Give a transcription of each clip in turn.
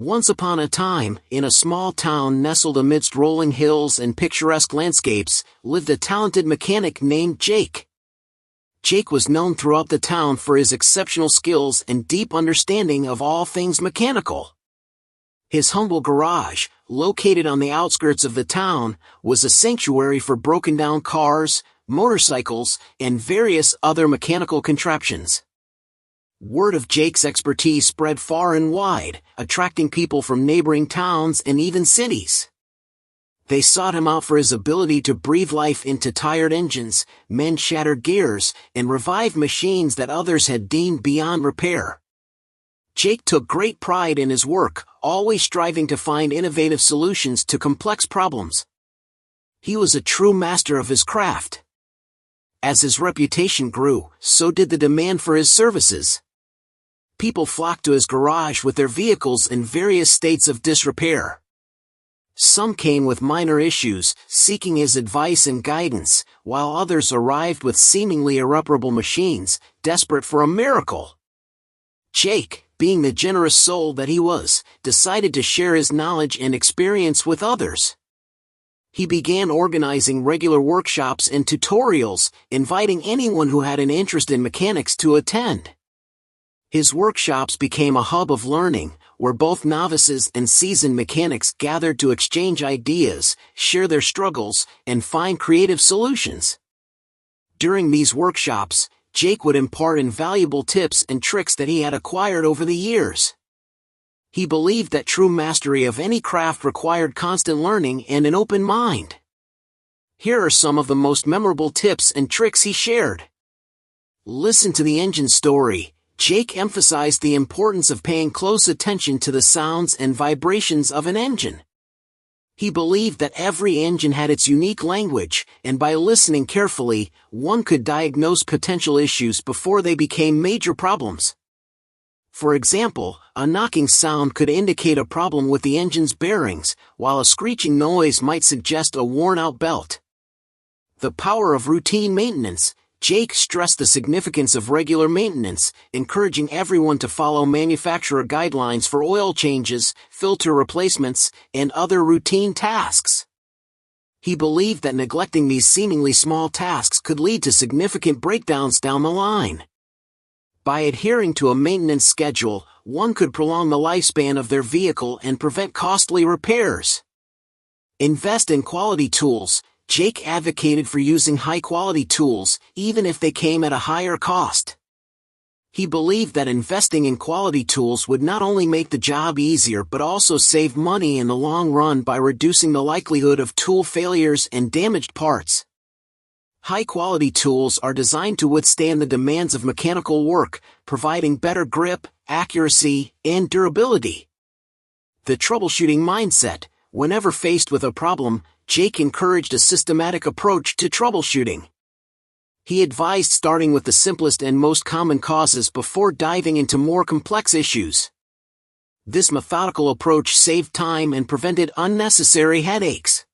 Once upon a time, in a small town nestled amidst rolling hills and picturesque landscapes, lived a talented mechanic named Jake. Jake was known throughout the town for his exceptional skills and deep understanding of all things mechanical. His humble garage, located on the outskirts of the town, was a sanctuary for broken-down cars, motorcycles, and various other mechanical contraptions. Word of Jake's expertise spread far and wide, attracting people from neighboring towns and even cities. They sought him out for his ability to breathe life into tired engines, mend shattered gears, and revive machines that others had deemed beyond repair. Jake took great pride in his work, always striving to find innovative solutions to complex problems. He was a true master of his craft. As his reputation grew, so did the demand for his services. People flocked to his garage with their vehicles in various states of disrepair. Some came with minor issues, seeking his advice and guidance, while others arrived with seemingly irreparable machines, desperate for a miracle. Jake, being the generous soul that he was, decided to share his knowledge and experience with others. He began organizing regular workshops and tutorials, inviting anyone who had an interest in mechanics to attend. His workshops became a hub of learning, where both novices and seasoned mechanics gathered to exchange ideas, share their struggles, and find creative solutions. During these workshops, Jake would impart invaluable tips and tricks that he had acquired over the years. He believed that true mastery of any craft required constant learning and an open mind. Here are some of the most memorable tips and tricks he shared. Listen to the engine story. Jake emphasized the importance of paying close attention to the sounds and vibrations of an engine. He believed that every engine had its unique language, and by listening carefully, one could diagnose potential issues before they became major problems. For example, a knocking sound could indicate a problem with the engine's bearings, while a screeching noise might suggest a worn-out belt. The power of routine maintenance. Jake stressed the significance of regular maintenance, encouraging everyone to follow manufacturer guidelines for oil changes, filter replacements, and other routine tasks. He believed that neglecting these seemingly small tasks could lead to significant breakdowns down the line. By adhering to a maintenance schedule, one could prolong the lifespan of their vehicle and prevent costly repairs. Invest in quality tools. Jake advocated for using high-quality tools, even if they came at a higher cost. He believed that investing in quality tools would not only make the job easier but also save money in the long run by reducing the likelihood of tool failures and damaged parts. High-quality tools are designed to withstand the demands of mechanical work, providing better grip, accuracy, and durability. The troubleshooting mindset. Whenever faced with a problem, Jake encouraged a systematic approach to troubleshooting. He advised starting with the simplest and most common causes before diving into more complex issues. This methodical approach saved time and prevented unnecessary headaches.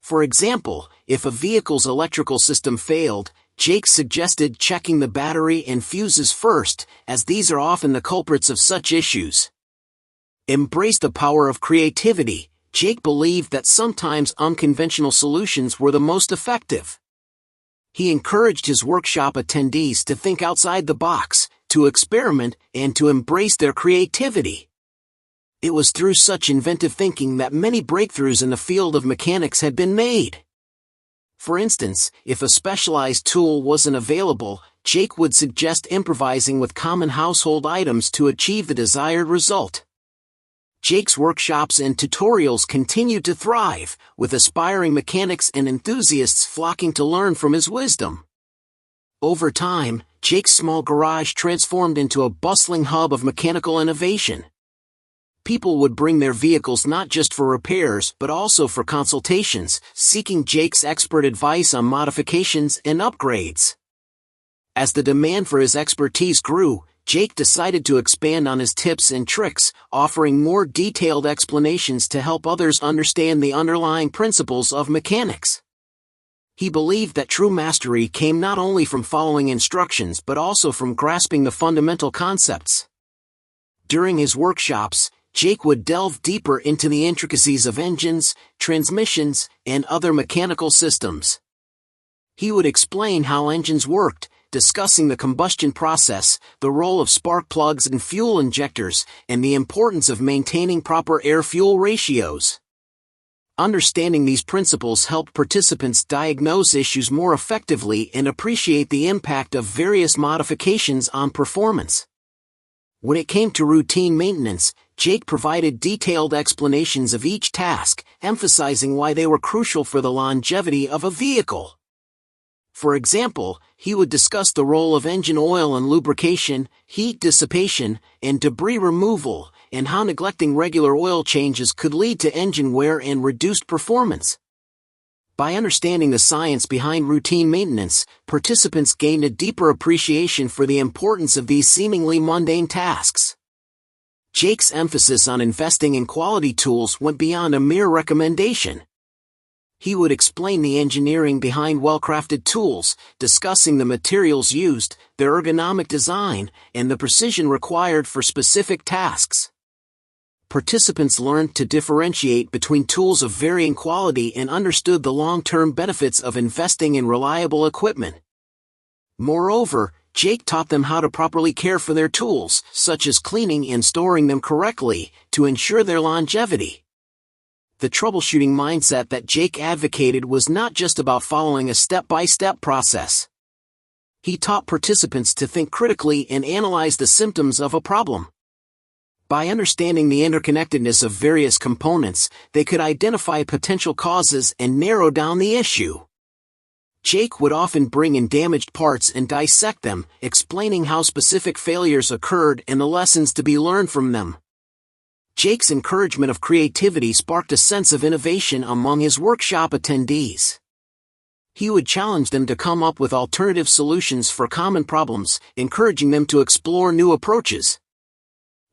For example, if a vehicle's electrical system failed, Jake suggested checking the battery and fuses first, as these are often the culprits of such issues. Embrace the power of creativity. Jake believed that sometimes unconventional solutions were the most effective. He encouraged his workshop attendees to think outside the box, to experiment, and to embrace their creativity. It was through such inventive thinking that many breakthroughs in the field of mechanics had been made. For instance, if a specialized tool wasn't available, Jake would suggest improvising with common household items to achieve the desired result. Jake's workshops and tutorials continued to thrive, with aspiring mechanics and enthusiasts flocking to learn from his wisdom. Over time, Jake's small garage transformed into a bustling hub of mechanical innovation. People would bring their vehicles not just for repairs but also for consultations, seeking Jake's expert advice on modifications and upgrades. As the demand for his expertise grew, Jake decided to expand on his tips and tricks, offering more detailed explanations to help others understand the underlying principles of mechanics. He believed that true mastery came not only from following instructions but also from grasping the fundamental concepts. During his workshops, Jake would delve deeper into the intricacies of engines, transmissions, and other mechanical systems. He would explain how engines worked, discussing the combustion process, the role of spark plugs and fuel injectors, and the importance of maintaining proper air-fuel ratios. Understanding these principles helped participants diagnose issues more effectively and appreciate the impact of various modifications on performance. When it came to routine maintenance, Jake provided detailed explanations of each task, emphasizing why they were crucial for the longevity of a vehicle. For example, he would discuss the role of engine oil and lubrication, heat dissipation, and debris removal, and how neglecting regular oil changes could lead to engine wear and reduced performance. By understanding the science behind routine maintenance, participants gained a deeper appreciation for the importance of these seemingly mundane tasks. Jake's emphasis on investing in quality tools went beyond a mere recommendation. He would explain the engineering behind well-crafted tools, discussing the materials used, their ergonomic design, and the precision required for specific tasks. Participants learned to differentiate between tools of varying quality and understood the long-term benefits of investing in reliable equipment. Moreover, Jake taught them how to properly care for their tools, such as cleaning and storing them correctly, to ensure their longevity. The troubleshooting mindset that Jake advocated was not just about following a step-by-step process. He taught participants to think critically and analyze the symptoms of a problem. By understanding the interconnectedness of various components, they could identify potential causes and narrow down the issue. Jake would often bring in damaged parts and dissect them, explaining how specific failures occurred and the lessons to be learned from them. Jake's encouragement of creativity sparked a sense of innovation among his workshop attendees. He would challenge them to come up with alternative solutions for common problems, encouraging them to explore new approaches.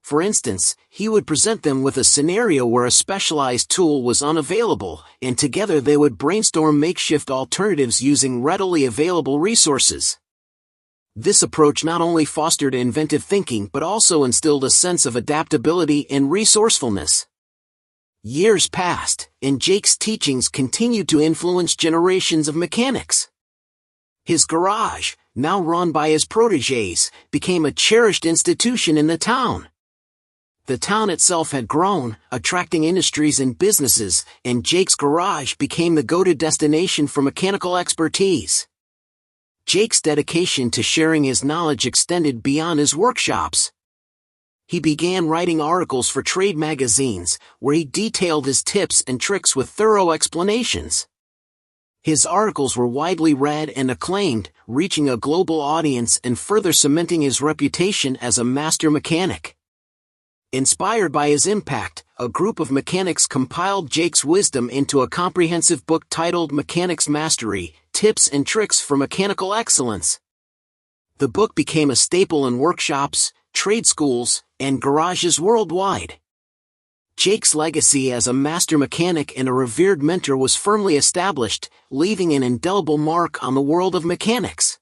For instance, he would present them with a scenario where a specialized tool was unavailable, and together they would brainstorm makeshift alternatives using readily available resources. This approach not only fostered inventive thinking but also instilled a sense of adaptability and resourcefulness. Years passed, and Jake's teachings continued to influence generations of mechanics. His garage, now run by his protégés, became a cherished institution in the town. The town itself had grown, attracting industries and businesses, and Jake's garage became the go-to destination for mechanical expertise. Jake's dedication to sharing his knowledge extended beyond his workshops. He began writing articles for trade magazines, where he detailed his tips and tricks with thorough explanations. His articles were widely read and acclaimed, reaching a global audience and further cementing his reputation as a master mechanic. Inspired by his impact, a group of mechanics compiled Jake's wisdom into a comprehensive book titled Mechanics Mastery: Tips and Tricks for Mechanical Excellence. The book became a staple in workshops, trade schools, and garages worldwide. Jake's legacy as a master mechanic and a revered mentor was firmly established, leaving an indelible mark on the world of mechanics.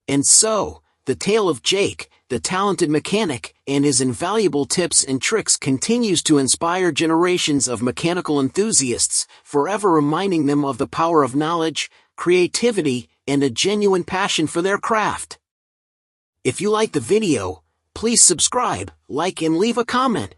And so, the tale of Jake, the talented mechanic, and his invaluable tips and tricks continues to inspire generations of mechanical enthusiasts, forever reminding them of the power of knowledge, creativity, and a genuine passion for their craft. If you like the video, please subscribe, like, and leave a comment.